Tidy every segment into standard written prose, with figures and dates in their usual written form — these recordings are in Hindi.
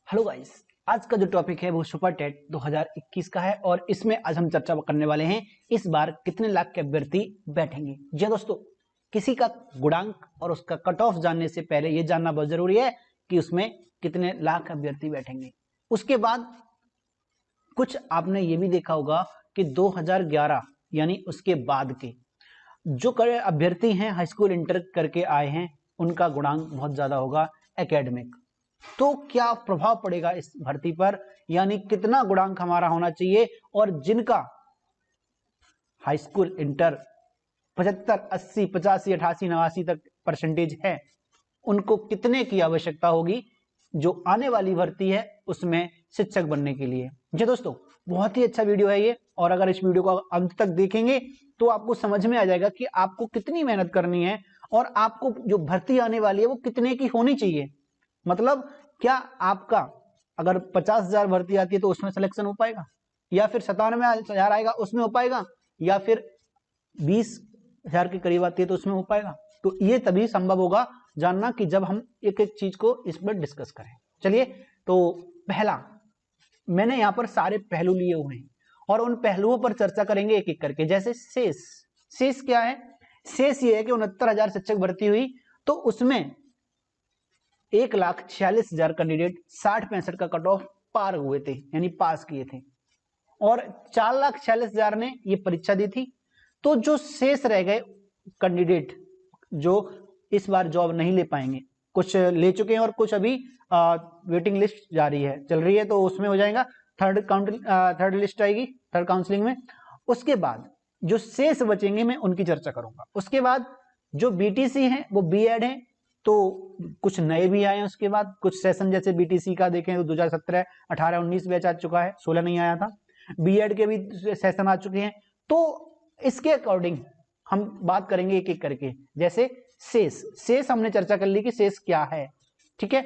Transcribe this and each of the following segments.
हेलो गाइस, आज का जो टॉपिक है वो सुपर टेट 2021 का है और इसमें आज हम चर्चा करने वाले हैं इस बार कितने लाख के अभ्यर्थी बैठेंगे। जी दोस्तों, किसी का गुणांक और उसका कट ऑफ जानने से पहले ये जानना बहुत जरूरी है कि उसमें कितने लाख अभ्यर्थी बैठेंगे। उसके बाद कुछ आपने ये भी देखा होगा कि 2011 यानी उसके बाद के जो अभ्यर्थी हैं हाई स्कूल इंटर करके आए हैं उनका गुणांक बहुत ज्यादा होगा एकेडमिक। तो क्या प्रभाव पड़ेगा इस भर्ती पर, यानी कितना गुणांक हमारा होना चाहिए और जिनका हाई स्कूल इंटर 75, 80, 85, 88, 89 तक परसेंटेज है उनको कितने की आवश्यकता होगी जो आने वाली भर्ती है उसमें शिक्षक बनने के लिए। जी दोस्तों, बहुत ही अच्छा वीडियो है ये और अगर इस वीडियो को अंत तक देखेंगे तो आपको समझ में आ जाएगा कि आपको कितनी मेहनत करनी है और आपको जो भर्ती आने वाली है वो कितने की होनी चाहिए। मतलब क्या आपका अगर 50,000 भर्ती आती है तो उसमें सिलेक्शन हो पाएगा, या फिर 97,000 आएगा उसमें हो पाएगा, या फिर 20,000 के करीब आती है तो उसमें हो पाएगा। तो ये तभी संभव होगा जानना कि जब हम एक एक चीज को इस पर डिस्कस करें। चलिए, तो पहला मैंने यहां पर सारे पहलू लिए हुए हैं और उन पहलुओं पर चर्चा करेंगे एक एक करके। जैसे शेष, शेष क्या है? शेष ये है कि 69,000 शिक्षक भर्ती हुई तो उसमें 1,46,000 कैंडिडेट 60-65 का कट ऑफ पार हुए थे, यानी पास किए थे, और 4,46,000 ने ये परीक्षा दी थी। तो जो शेष रह गए कैंडिडेट जो इस बार जॉब नहीं ले पाएंगे, कुछ ले चुके हैं और कुछ अभी वेटिंग लिस्ट जारी है, चल रही है, तो उसमें हो जाएगा थर्ड लिस्ट आएगी थर्ड काउंसलिंग में। उसके बाद जो शेष बचेंगे मैं उनकी चर्चा करूंगा। उसके बाद जो बीटीसी है वो बीएड है, तो कुछ नए भी आए हैं। उसके बाद कुछ सेशन जैसे बीटीसी का देखें तो 2017, 18, 19 बैच आ चुका है, 16 नहीं आया था। बीएड के भी सेशन आ चुके हैं। तो इसके अकॉर्डिंग हम बात करेंगे एक एक करके। जैसे शेष हमने चर्चा कर ली कि शेष क्या है, ठीक है।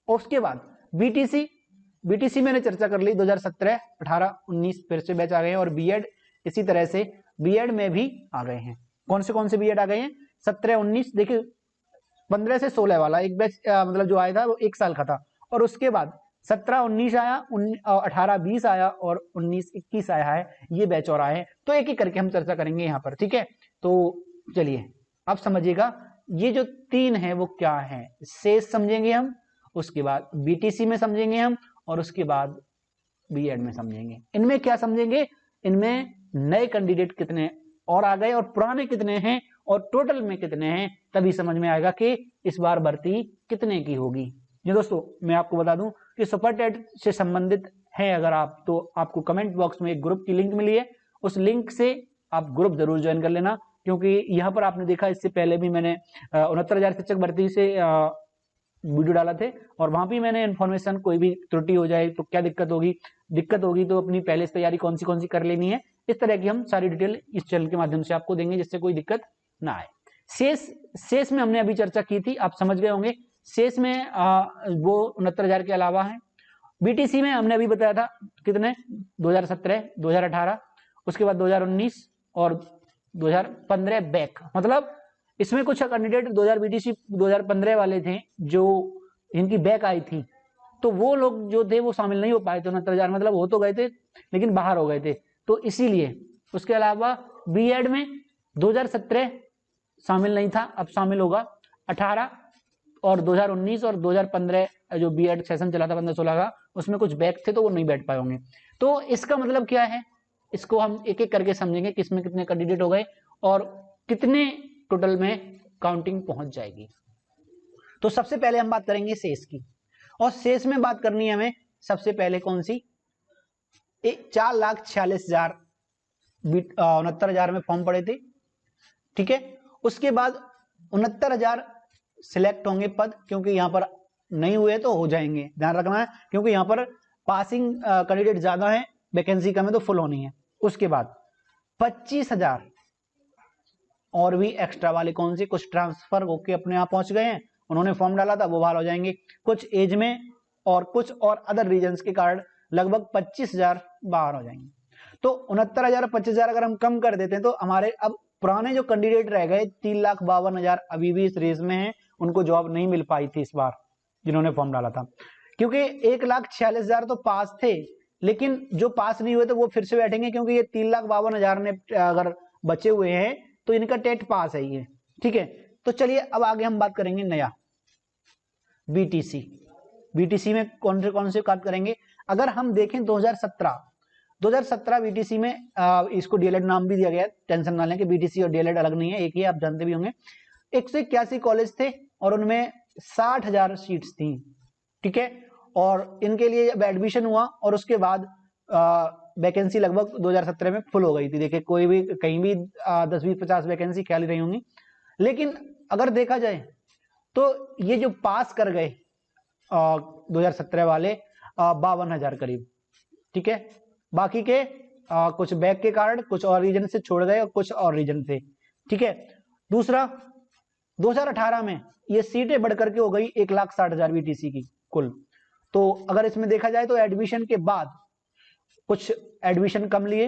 उसके बाद बीटीसी मैंने चर्चा कर ली, 2017, 18, 19 फिर से बैच आ गए हैं, और बीएड इसी तरह से बीएड में भी आ गए हैं। कौन से बीएड आ गए हैं? 17, 19, देखिए 15 से 16 वाला एक बैच मतलब जो आया था वो 1 साल का था, और उसके बाद 17, 19 आया, 18, 20 आया और 19, 21 आया है, ये बैच और आए हैं। तो एक एक करके हम चर्चा करेंगे यहाँ पर, ठीक है। तो चलिए अब समझिएगा ये जो 3 है वो क्या है। शेष समझेंगे हम, उसके बाद बीटीसी में समझेंगे हम, और उसके बाद बीएड में समझेंगे। इनमें क्या समझेंगे? इनमें नए कैंडिडेट कितने और आ गए और पुराने कितने हैं और टोटल में कितने हैं, तभी समझ में आएगा कि इस बार भर्ती कितने की होगी। ये दोस्तों मैं आपको बता दूं कि सुपर टेट से संबंधित है अगर आप, तो आपको कमेंट बॉक्स में एक ग्रुप की लिंक मिली है, उस लिंक से आप ग्रुप जरूर ज्वाइन कर लेना, क्योंकि यहाँ पर आपने देखा इससे पहले भी मैंने 69,000 शिक्षक भर्ती से वीडियो डाला थे और वहां भी मैंने इन्फॉर्मेशन, कोई भी त्रुटि हो जाए तो क्या दिक्कत होगी तो अपनी पहले से तैयारी कौन सी कर लेनी है, इस तरह की हम सारी डिटेल इस चैनल के माध्यम से आपको देंगे जिससे कोई दिक्कत ना आए। शेष में हमने अभी चर्चा की थी, आप समझ गए होंगे। शेष में वो 69,000 के अलावा है। बीटीसी में हमने अभी बताया था कितने, 2017, 2018, उसके बाद 2019 और 2015 बैक, मतलब इसमें कुछ कैंडिडेट 2000 बीटीसी 2015 वाले थे जो जिनकी बैक आई थी, तो वो लोग जो थे वो शामिल नहीं हो पाए थे 69,000, मतलब हो तो गए थे लेकिन बाहर हो गए थे, तो इसीलिए। उसके अलावा बीएड में 2017 शामिल नहीं था, अब शामिल होगा। 18 और 2019 और 2015 जो बीएड सेशन चला था 15-16 का, उसमें कुछ बैक थे तो वो नहीं बैठ पाए होंगे। तो इसका मतलब क्या है, इसको हम एक एक करके समझेंगे कि इसमें कितने कैंडिडेट हो गए और कितने टोटल में काउंटिंग पहुंच जाएगी। तो सबसे पहले हम बात करेंगे शेष की, और शेष में बात करनी है हमें सबसे पहले कौन सी, 4,46,000 69,000 में फॉर्म पड़े थे, ठीक है। उसके बाद 69,000 सिलेक्ट होंगे पद, क्योंकि यहां पर नहीं हुए तो हो जाएंगे, ध्यान रखना है, क्योंकि यहां पर पासिंग कैंडिडेट ज्यादा है, वैकेंसी कम है तो फुल होनी है। उसके बाद 25,000 और भी एक्स्ट्रा वाले, कौन से, कुछ ट्रांसफर होके अपने आप पहुंच गए हैं, उन्होंने फॉर्म डाला था वो बाहर हो जाएंगे, कुछ एज में और कुछ और अदर रीजंस के कारण लगभग 25,000 बाहर हो जाएंगे। तो 69,000 25,000 अगर हम कम कर देते हैं तो हमारे अब पुराने जो कैंडिडेट रह गए 3,52,000 अभी भी इस रेस में हैं, उनको जॉब नहीं मिल पाई थी इस बार जिन्होंने फॉर्म डाला था। क्योंकि 1,46,000 तो पास थे, लेकिन जो पास नहीं हुए तो वो फिर से बैठेंगे, क्योंकि ये 3,52,000 में अगर बचे हुए हैं तो इनका टेट पास है ये। ठीक है, तो चलिए अब आगे हम बात करेंगे नया बीटीसी। बीटीसी में कौन से बात करेंगे? अगर हम देखें 2017 बीटीसी में इसको डीएलएड नाम भी दिया गया है, टेंशन ना लें कि बीटीसी और डीएलएड अलग नहीं है, एक ही, आप जानते भी होंगे। 181 कॉलेज थे और उनमें 60,000 सीट्स थी। ठीक है, और इनके लिए अब एडमिशन हुआ और उसके बाद वैकेंसी लगभग 2017 में फुल हो गई थी। देखिए कोई भी कहीं भी 10-20-50 वैकेंसी खाली रही होंगी। लेकिन अगर देखा जाए तो ये जो पास कर गए 2017 वाले 52,000 करीब। ठीक है, बाकी के कुछ बैक के कारण कुछ और रीजन से छोड़ गए और कुछ और रीजन थे। ठीक है, दूसरा 2018 में ये सीटें बढ़कर के हो गई 1,60,000 बीटीसी की कुल। तो अगर इसमें देखा जाए तो एडमिशन के बाद कुछ एडमिशन कम लिए,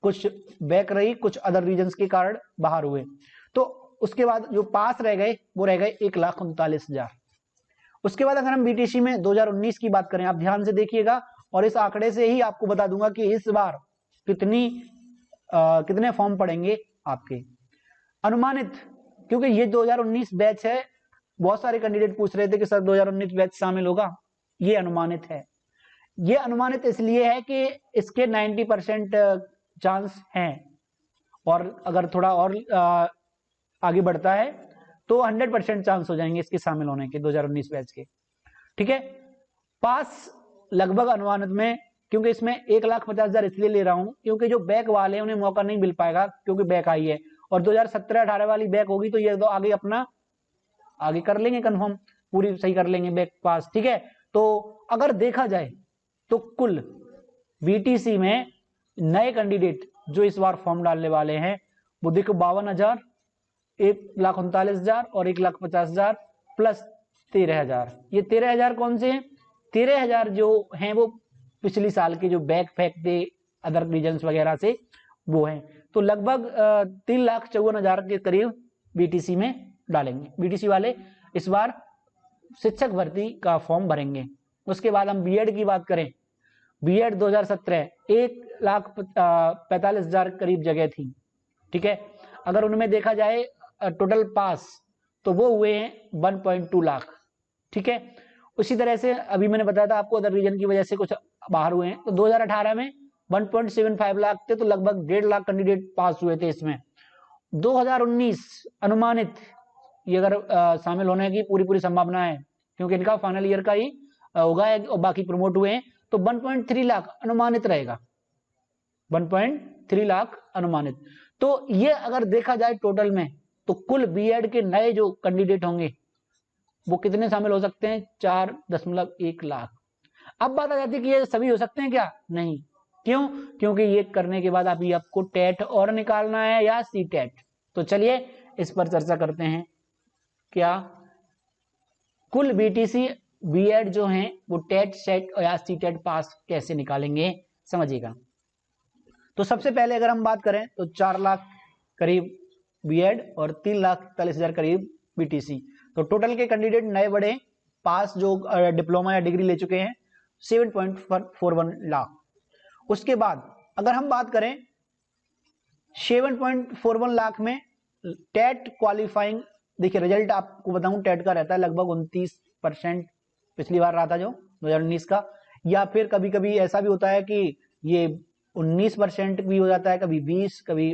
कुछ बैक रही, कुछ अदर रीजन्स के कारण बाहर हुए। तो उसके बाद जो पास रह गए वो रह गए 1,39,000। उसके बाद अगर हम बीटीसी में 2019 की बात करें, आप ध्यान से देखिएगा और इस आंकड़े से ही आपको बता दूंगा कि इस बार कितने फॉर्म पड़ेंगे आपके अनुमानित, क्योंकि ये 2019 बैच है। बहुत सारे कैंडिडेट पूछ रहे थे कि सर 2019 बैच शामिल होगा, ये अनुमानित है। ये अनुमानित इसलिए है कि इसके 90% चांस हैं, और अगर थोड़ा और आगे बढ़ता है तो 100% चांस हो जाएंगे इसके शामिल होने के 2019 बैच के। ठीक है, पास लगभग अनुमानित में, क्योंकि इसमें 1,50,000 इसलिए ले रहा हूं क्योंकि जो बैक वाले हैं उन्हें मौका नहीं मिल पाएगा, क्योंकि बैक आई है, और 2017-18 वाली बैक होगी तो ये तो आगे अपना आगे कर लेंगे, कंफर्म पूरी सही कर लेंगे बैक पास। ठीक है, तो अगर देखा जाए तो कुल बीटीसी में नए कैंडिडेट जो इस बार फॉर्म डालने वाले हैं वो देखो 52,000, 1,39,000 और 1,50,000 प्लस 13,000। ये 13,000 कौन से हैं? 13,000 जो हैं वो पिछली साल के जो बैक फैक थे अदर रीजन्स वगैरह से वो हैं। तो लगभग 3,54,000 के करीब बीटीसी में डालेंगे। बीटीसी वाले इस बार शिक्षक भर्ती का फॉर्म भरेंगे। उसके बाद हम बीएड की बात करें, बीएड 2017 1,45,000 करीब जगह थी। ठीक है, अगर उनमें देखा जाए टोटल पास तो वो हुए हैं 1.2 लाख। ठीक है, उसी तरह से अभी मैंने बताया था आपको अदर रीजन की वजह से कुछ बाहर हुए हैं। तो 2018 में 1.75 लाख थे, तो लगभग 1.5 लाख कैंडिडेट पास हुए थे इसमें। 2019 अनुमानित ये अगर शामिल होने की पूरी संभावना है, क्योंकि इनका फाइनल ईयर का ही होगा और बाकी प्रमोट हुए हैं, तो 1.3 लाख अनुमानित रहेगा, 1.3 लाख अनुमानित। तो ये अगर देखा जाए टोटल में तो कुल बीएड के नए जो कैंडिडेट होंगे वो कितने शामिल हो सकते हैं? 4.1 लाख। अब बात आ जाती है कि ये सभी हो सकते हैं क्या? नहीं। क्यों? क्योंकि ये करने के बाद अभी आपको टेट और निकालना है या सी टेट। तो चलिए इस पर चर्चा करते हैं। क्या कुल बीटीसी बीएड जो हैं वो टेट सेट या सी टेट पास कैसे निकालेंगे, समझिएगा। तो सबसे पहले अगर हम बात करें तो 4 लाख करीब बीएड और 3,41,000 करीब बीटीसी। तो टोटल के कैंडिडेट नए बड़े पास जो डिप्लोमा या डिग्री ले चुके हैं 7.41 लाख। उसके बाद अगर हम बात करें 7.41 लाख में टेट क्वालिफाइंग, देखिए रिजल्ट आपको बताऊं टेट का रहता है लगभग 29%, पिछली बार रहा था जो 2019 का, या फिर कभी कभी ऐसा भी होता है कि ये 19% भी हो जाता है, कभी 20, कभी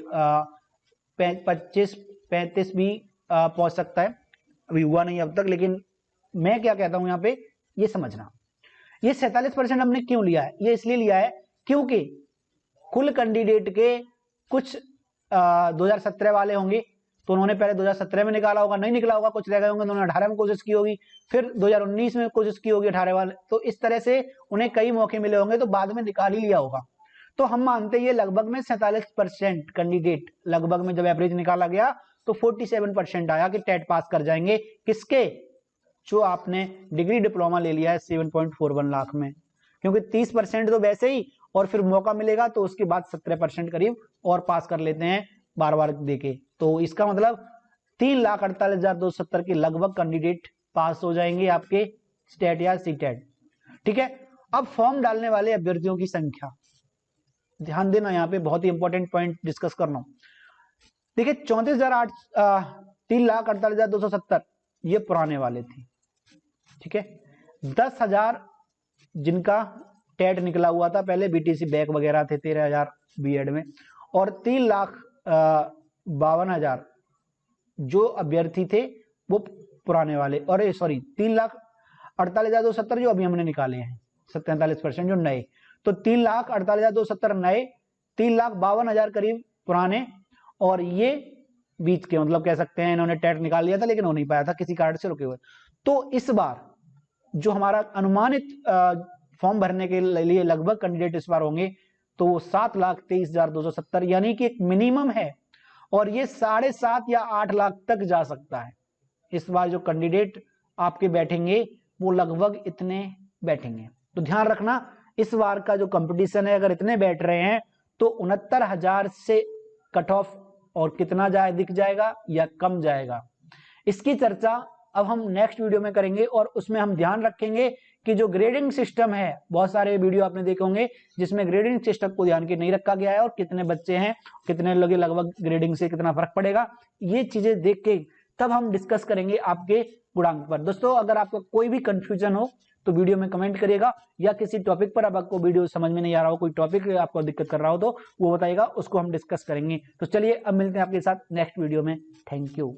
25-35 भी पहुंच सकता है। अभी हुआ नहीं अब तक, लेकिन मैं क्या कहता हूं यहाँ पे ये समझना, ये 47% हमने क्यों लिया है? ये इसलिए लिया है क्योंकि कुल कैंडिडेट के कुछ 2017 वाले होंगे तो उन्होंने पहले 2017 में निकाला होगा, नहीं निकला होगा, कुछ रह गए होंगे, उन्होंने 18 में कोशिश की होगी, फिर 2019 में कोशिश की होगी 18 वाले, तो इस तरह से उन्हें कई मौके मिले होंगे तो बाद में निकाल ही लिया होगा। तो हम मानते हैं ये लगभग में 47% कैंडिडेट लगभग में जब एवरेज निकाला गया तो 47% आया कि टेट पास कर जाएंगे। किसके? जो आपने डिग्री डिप्लोमा ले लिया है 7.41 लाख में, क्योंकि 30% तो वैसे ही, और फिर मौका मिलेगा तो उसके बाद 17% करीब और पास कर लेते हैं बार बार देके। तो इसका मतलब 3,48,270 के लगभग कैंडिडेट पास हो जाएंगे आपके स्टेट या सी टेट। ठीक है। अब फॉर्म डालने वाले अभ्यर्थियों की संख्या, ध्यान देना, यहाँ पे बहुत ही इंपॉर्टेंट पॉइंट डिस्कस करना हूं। देखिए 3,48,270 ये पुराने वाले थे, ठीक है। 10,000 जिनका टेट निकला हुआ था पहले, बीटीसी बैक वगैरह थे 13,000 बीएड में, और 3,52,000 जो अभ्यर्थी थे वो पुराने वाले, और सॉरी 3,48,270 जो अभी हमने निकाले हैं 47% जो नए, तो 3,48,270 नए, 3,52,000 करीब पुराने, और ये बीच के, मतलब कह सकते हैं इन्होंने टेट निकाल लिया था लेकिन हो नहीं पाया था, किसी कारण से रुके हुए। तो इस बार जो हमारा अनुमानित फॉर्म भरने के लिए लगभग कैंडिडेट इस बार होंगे तो वो 7,23,270, यानी कि एक मिनिमम है, और ये 7.5 या 8 लाख तक जा सकता है। इस बार जो कैंडिडेट आपके बैठेंगे वो लगभग इतने बैठेंगे। तो ध्यान रखना, इस बार का जो कंपटीशन है, अगर इतने बैठ रहे हैं तो 69,000 से कट ऑफ और कितना दिख जाएगा या कम जाएगा, इसकी चर्चा अब हम नेक्स्ट वीडियो में करेंगे। और उसमें हम ध्यान रखेंगे कि जो ग्रेडिंग सिस्टम है, बहुत सारे वीडियो आपने देखे होंगे जिसमें ग्रेडिंग सिस्टम को ध्यान के नहीं रखा गया है, और कितने बच्चे हैं, कितने लोग लगभग ग्रेडिंग से कितना फर्क पड़ेगा, ये चीजें देख के तब हम डिस्कस करेंगे आपके गुणांक पर। दोस्तों अगर आपको कोई भी कंफ्यूजन हो तो वीडियो में कमेंट करिएगा, या किसी टॉपिक पर अब आपको वीडियो समझ में नहीं आ रहा हो, कोई टॉपिक आपको दिक्कत कर रहा हो तो वो बताइएगा, उसको हम डिस्कस करेंगे। तो चलिए अब मिलते हैं आपके साथ नेक्स्ट वीडियो में। Thank you.